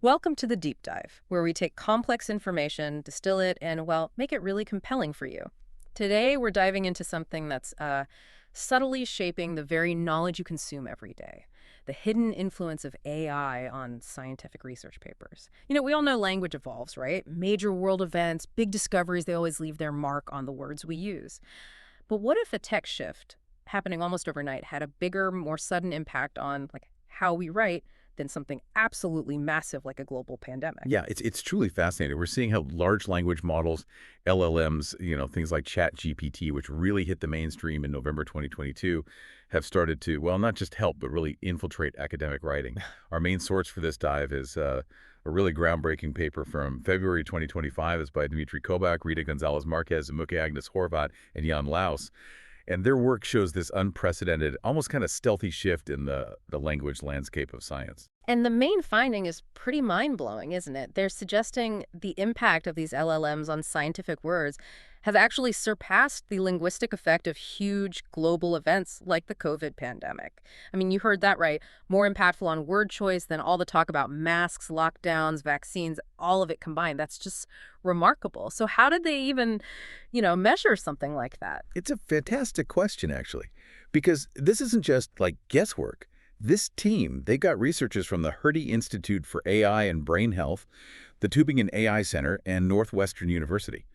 Welcome to the Deep Dive, where we take complex information, distill it, and, well, make it really compelling for you. Today, we're diving into something that's subtly shaping the very knowledge you consume every day. The hidden influence of AI on scientific research papers. We all know language evolves, right? Major world events, big discoveries, they always leave their mark on the words we use. But what if a tech shift happening almost overnight had a bigger, more sudden impact on how we write than something absolutely massive like a global pandemic? Yeah, it's truly fascinating. We're seeing how large language models, LLMs, things like ChatGPT, which really hit the mainstream in November 2022, have started to, well, not just help, but really infiltrate academic writing. Our main source for this dive is a really groundbreaking paper from February 2025. It's by Dmitry Kobak, Rita Gonzalez-Marquez, Amuke Agnes Horvat, and Jan Laus. And their work shows this unprecedented, almost kind of stealthy shift in the language landscape of science. And the main finding is pretty mind-blowing, isn't it? They're suggesting the impact of these LLMs on scientific words have actually surpassed the linguistic effect of huge global events like the COVID pandemic. I mean, you heard that right. More impactful on word choice than all the talk about masks, lockdowns, vaccines, all of it combined. That's just remarkable. So how did they even, measure something like that? It's a fantastic question, actually, because this isn't just like guesswork. This team, they got researchers from the Hertie Institute for AI and Brain Health, the Tübingen AI Center, and Northwestern University.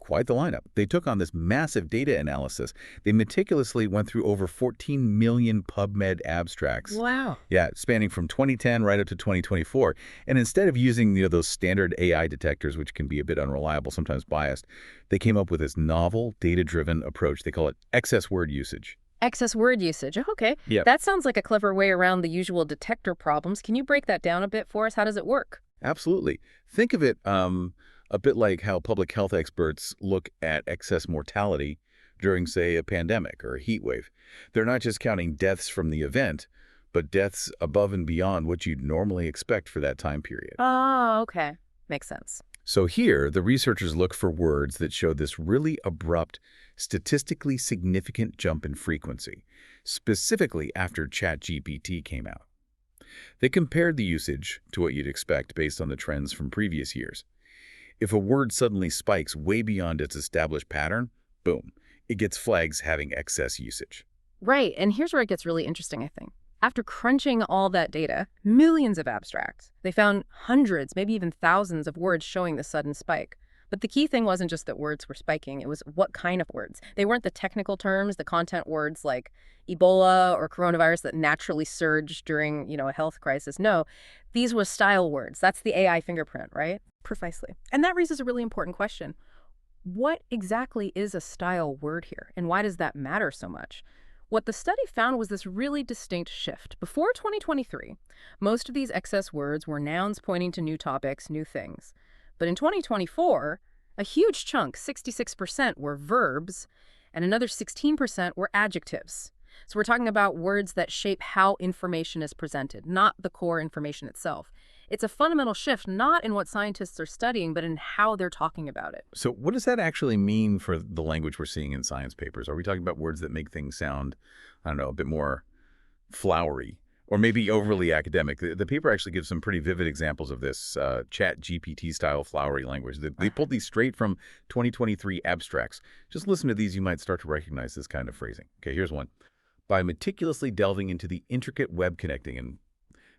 Quite the lineup. They took on this massive data analysis. They meticulously went through over 14 million PubMed abstracts. Wow. Yeah, spanning from 2010 right up to 2024. And instead of using those standard AI detectors, which can be a bit unreliable, sometimes biased, they came up with this novel, data-driven approach. They call it excess word usage. Excess word usage. Okay. Yep. That sounds like a clever way around the usual detector problems. Can you break that down a bit for us? How does it work? Absolutely. Think of it a bit like how public health experts look at excess mortality during, say, a pandemic or a heat wave. They're not just counting deaths from the event, but deaths above and beyond what you'd normally expect for that time period. Oh, okay. Makes sense. So here, the researchers look for words that show this really abrupt, statistically significant jump in frequency, specifically after ChatGPT came out. They compared the usage to what you'd expect based on the trends from previous years. If a word suddenly spikes way beyond its established pattern, boom, it gets flags having excess usage. Right. And here's where it gets really interesting, I think. After crunching all that data, millions of abstracts, they found hundreds, maybe even thousands of words showing the sudden spike. But the key thing wasn't just that words were spiking, it was what kind of words. They weren't the technical terms, the content words like Ebola or coronavirus that naturally surged during, a health crisis. No, these were style words. That's the AI fingerprint, right? Precisely. And that raises a really important question. What exactly is a style word here, and why does that matter so much? What the study found was this really distinct shift. Before 2023, most of these excess words were nouns pointing to new topics, new things. But in 2024, a huge chunk, 66%, were verbs, and another 16% were adjectives. So we're talking about words that shape how information is presented, not the core information itself. It's a fundamental shift, not in what scientists are studying, but in how they're talking about it. So what does that actually mean for the language we're seeing in science papers? Are we talking about words that make things sound, I don't know, a bit more flowery or maybe overly academic? The paper actually gives some pretty vivid examples of this chat GPT-style flowery language. They pulled these straight from 2023 abstracts. Just listen to these, you might start to recognize this kind of phrasing. Okay, here's one. By meticulously delving into the intricate web connecting, and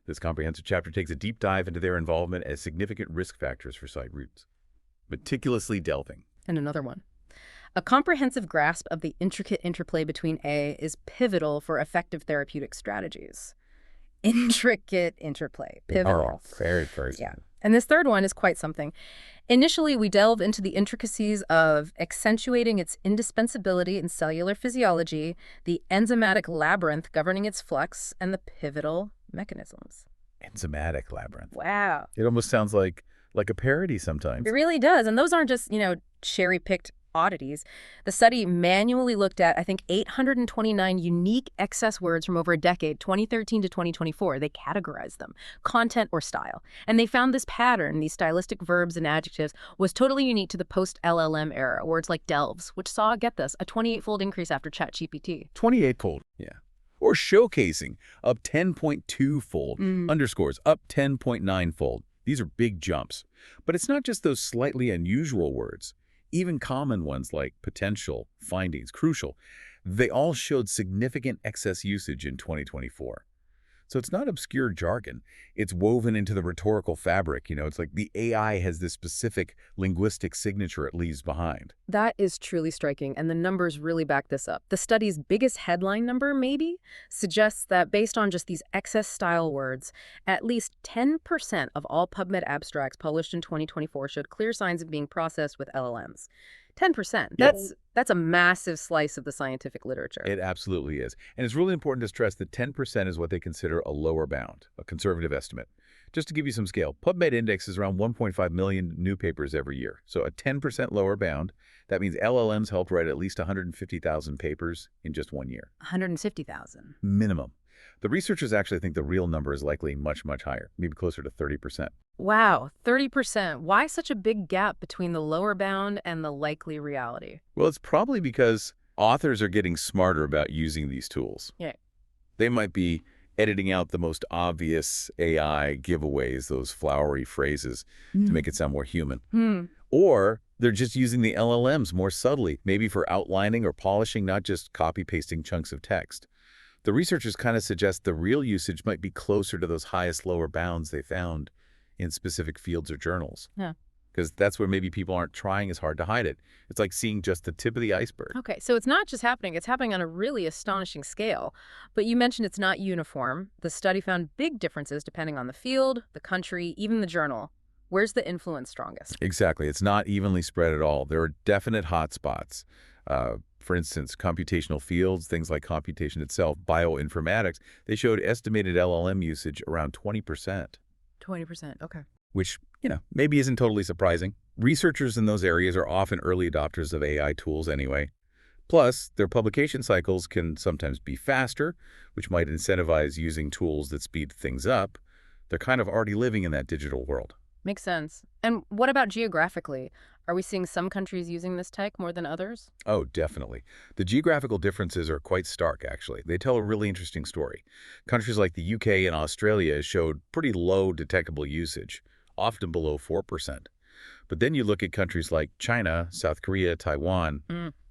this comprehensive chapter takes a deep dive into their involvement as significant risk factors for site routes. Meticulously delving. And another one. A comprehensive grasp of the intricate interplay between A is pivotal for effective therapeutic strategies. Intricate interplay. Pivotal. Oh, very, very. Yeah. And this third one is quite something. Initially, we delve into the intricacies of accentuating its indispensability in cellular physiology, the enzymatic labyrinth governing its flux, and the pivotal mechanisms. Enzymatic labyrinth. Wow. It almost sounds like a parody sometimes. It really does. And those aren't just, cherry-picked oddities. The study manually looked at, I think, 829 unique excess words from over a decade, 2013 to 2024. They categorized them, content or style. And they found this pattern, these stylistic verbs and adjectives, was totally unique to the post-LLM era. Words like delves, which saw, get this, a 28-fold increase after ChatGPT. 28-fold, yeah. Or showcasing, up 10.2-fold. Underscores, up 10.9-fold. These are big jumps. But it's not just those slightly unusual words. Even common ones like potential, findings, crucial, they all showed significant excess usage in 2024. So it's not obscure jargon. It's woven into the rhetorical fabric. It's like the AI has this specific linguistic signature it leaves behind. That is truly striking, and the numbers really back this up. The study's biggest headline number, maybe, suggests that based on just these excess style words, at least 10% of all PubMed abstracts published in 2024 showed clear signs of being processed with LLMs. 10%. Yep. That's a massive slice of the scientific literature. It absolutely is. And it's really important to stress that 10% is what they consider a lower bound, a conservative estimate. Just to give you some scale, PubMed indexes around 1.5 million new papers every year. So a 10% lower bound, that means LLMs helped write at least 150,000 papers in just 1 year. 150,000. Minimum. The researchers actually think the real number is likely much, much higher, maybe closer to 30%. Wow, 30%. Why such a big gap between the lower bound and the likely reality? Well, it's probably because authors are getting smarter about using these tools. Yeah. They might be editing out the most obvious AI giveaways, those flowery phrases, to make it sound more human. Or they're just using the LLMs more subtly, maybe for outlining or polishing, not just copy-pasting chunks of text. The researchers kind of suggest the real usage might be closer to those highest lower bounds they found in specific fields or journals. Yeah. Because that's where maybe people aren't trying as hard to hide it. It's like seeing just the tip of the iceberg. Okay, so it's not just happening, it's happening on a really astonishing scale. But you mentioned it's not uniform. The study found big differences depending on the field, the country, even the journal. Where's the influence strongest? Exactly. It's not evenly spread at all. There are definite hotspots. For instance, computational fields, things like computation itself, bioinformatics, they showed estimated LLM usage around 20%. 20%, okay. Which, maybe isn't totally surprising. Researchers in those areas are often early adopters of AI tools anyway. Plus, their publication cycles can sometimes be faster, which might incentivize using tools that speed things up. They're kind of already living in that digital world. Makes sense. And what about geographically? Are we seeing some countries using this tech more than others? Oh, definitely. The geographical differences are quite stark, actually. They tell a really interesting story. Countries like the UK and Australia showed pretty low detectable usage, often below 4%. But then you look at countries like China, South Korea, Taiwan,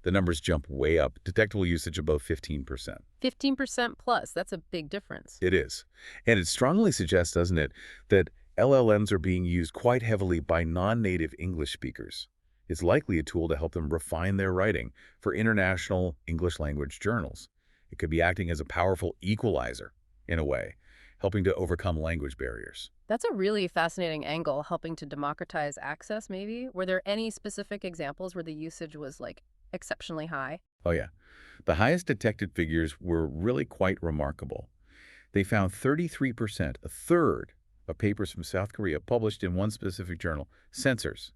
the numbers jump way up, detectable usage above 15%. 15% plus, that's a big difference. It is. And it strongly suggests, doesn't it, that LLMs are being used quite heavily by non-native English speakers. It's likely a tool to help them refine their writing for international English language journals. It could be acting as a powerful equalizer, in a way, helping to overcome language barriers. That's a really fascinating angle, helping to democratize access, maybe. Were there any specific examples where the usage was, exceptionally high? Oh, yeah. The highest detected figures were really quite remarkable. They found 33%, a third, of papers from South Korea published in one specific journal, Sensors,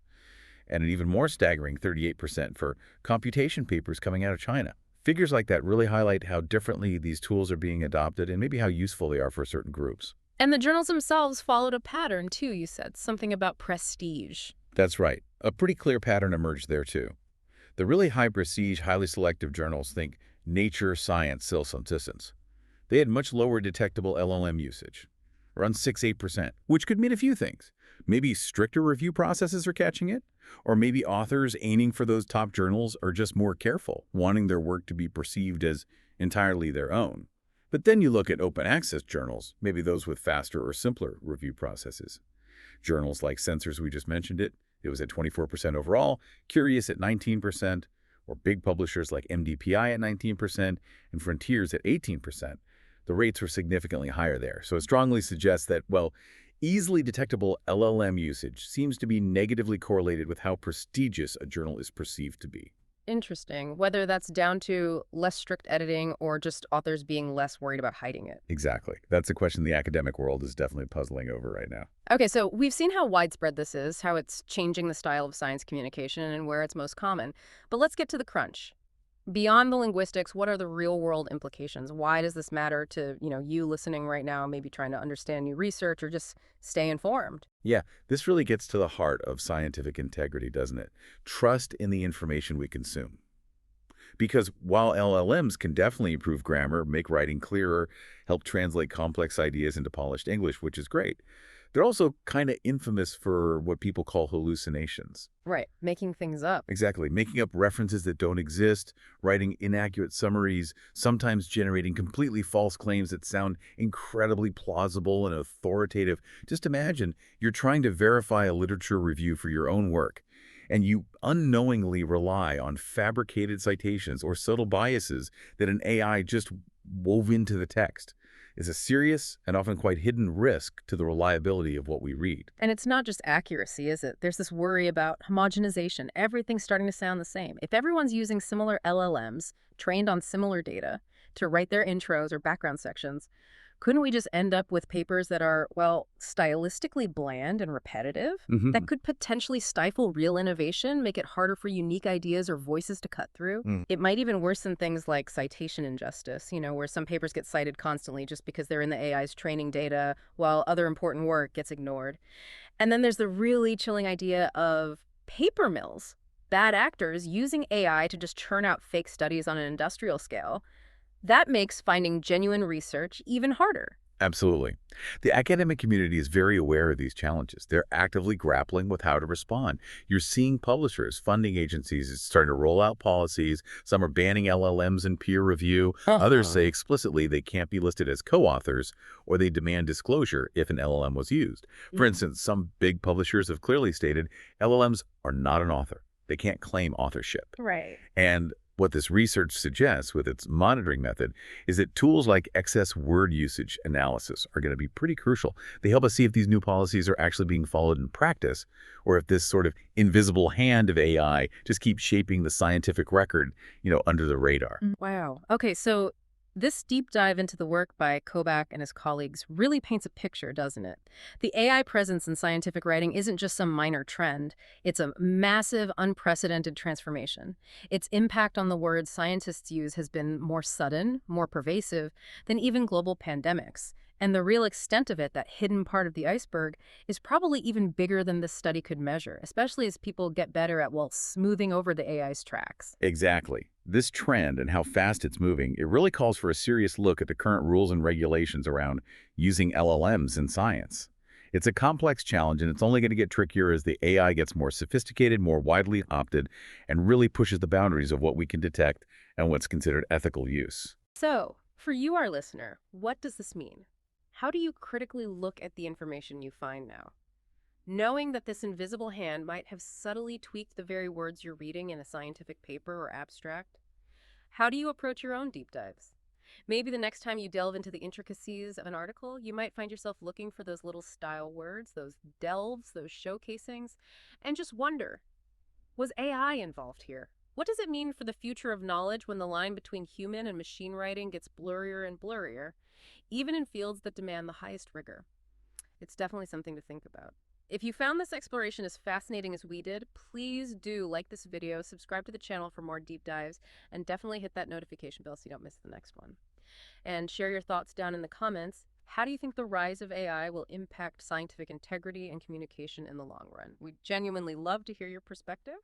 and an even more staggering 38% for computation papers coming out of China. Figures like that really highlight how differently these tools are being adopted and maybe how useful they are for certain groups. And the journals themselves followed a pattern, too, you said. Something about prestige. That's right. A pretty clear pattern emerged there, too. The really high-prestige, highly selective journals, think Nature, Science, Citizen's, they had much lower detectable LLM usage, around 6–8%, which could mean a few things. Maybe stricter review processes are catching it, or maybe authors aiming for those top journals are just more careful, wanting their work to be perceived as entirely their own. But then you look at open access journals, maybe those with faster or simpler review processes. Journals like Sensors, we just mentioned it was at 24% overall, Curious at 19%, or big publishers like MDPI at 19%, and Frontiers at 18%. The rates were significantly higher there. So it strongly suggests that, easily detectable LLM usage seems to be negatively correlated with how prestigious a journal is perceived to be. Interesting. Whether that's down to less strict editing or just authors being less worried about hiding it. Exactly. That's a question the academic world is definitely puzzling over right now. Okay, so we've seen how widespread this is, how it's changing the style of science communication and where it's most common. But let's get to the crunch. Beyond the linguistics, what are the real-world implications? Why does this matter to, you listening right now, maybe trying to understand new research or just stay informed? Yeah, this really gets to the heart of scientific integrity, doesn't it? Trust in the information we consume. Because while LLMs can definitely improve grammar, make writing clearer, help translate complex ideas into polished English, which is great, They're also kind of infamous for what people call hallucinations. Right, making things up. Exactly. Making up references that don't exist, writing inaccurate summaries, sometimes generating completely false claims that sound incredibly plausible and authoritative. Just imagine you're trying to verify a literature review for your own work, and you unknowingly rely on fabricated citations or subtle biases that an AI just wove into the text. It's a serious and often quite hidden risk to the reliability of what we read. And it's not just accuracy, is it? There's this worry about homogenization. Everything's starting to sound the same. If everyone's using similar LLMs, trained on similar data, to write their intros or background sections, couldn't we just end up with papers that are, well, stylistically bland and repetitive? That could potentially stifle real innovation, make it harder for unique ideas or voices to cut through. It might even worsen things like citation injustice, where some papers get cited constantly just because they're in the AI's training data, while other important work gets ignored. And then there's the really chilling idea of paper mills, bad actors using AI to just churn out fake studies on an industrial scale. That makes finding genuine research even harder. Absolutely. The academic community is very aware of these challenges. They're actively grappling with how to respond. You're seeing publishers, funding agencies starting to roll out policies. Some are banning LLMs in peer review. Others say explicitly they can't be listed as co-authors, or they demand disclosure if an LLM was used. For instance, some big publishers have clearly stated LLMs are not an author. They can't claim authorship. Right. And what this research suggests with its monitoring method is that tools like excess word usage analysis are going to be pretty crucial. They help us see if these new policies are actually being followed in practice, or if this sort of invisible hand of AI just keeps shaping the scientific record, under the radar. Wow. Okay, so this deep dive into the work by Kobach and his colleagues really paints a picture, doesn't it? The AI presence in scientific writing isn't just some minor trend. It's a massive, unprecedented transformation. Its impact on the words scientists use has been more sudden, more pervasive than even global pandemics. And the real extent of it, that hidden part of the iceberg, is probably even bigger than this study could measure, especially as people get better at, well, smoothing over the AI's tracks. Exactly. This trend and how fast it's moving, it really calls for a serious look at the current rules and regulations around using LLMs in science. It's a complex challenge, and it's only going to get trickier as the AI gets more sophisticated, more widely adopted, and really pushes the boundaries of what we can detect and what's considered ethical use. So, for you, our listener, what does this mean? How do you critically look at the information you find now? Knowing that this invisible hand might have subtly tweaked the very words you're reading in a scientific paper or abstract? How do you approach your own deep dives? Maybe the next time you delve into the intricacies of an article, you might find yourself looking for those little style words, those delves, those showcasings, and just wonder, was AI involved here? What does it mean for the future of knowledge when the line between human and machine writing gets blurrier and blurrier, even in fields that demand the highest rigor? It's definitely something to think about. If you found this exploration as fascinating as we did, please do like this video, subscribe to the channel for more deep dives, and definitely hit that notification bell so you don't miss the next one. And share your thoughts down in the comments. How do you think the rise of AI will impact scientific integrity and communication in the long run? We'd genuinely love to hear your perspective.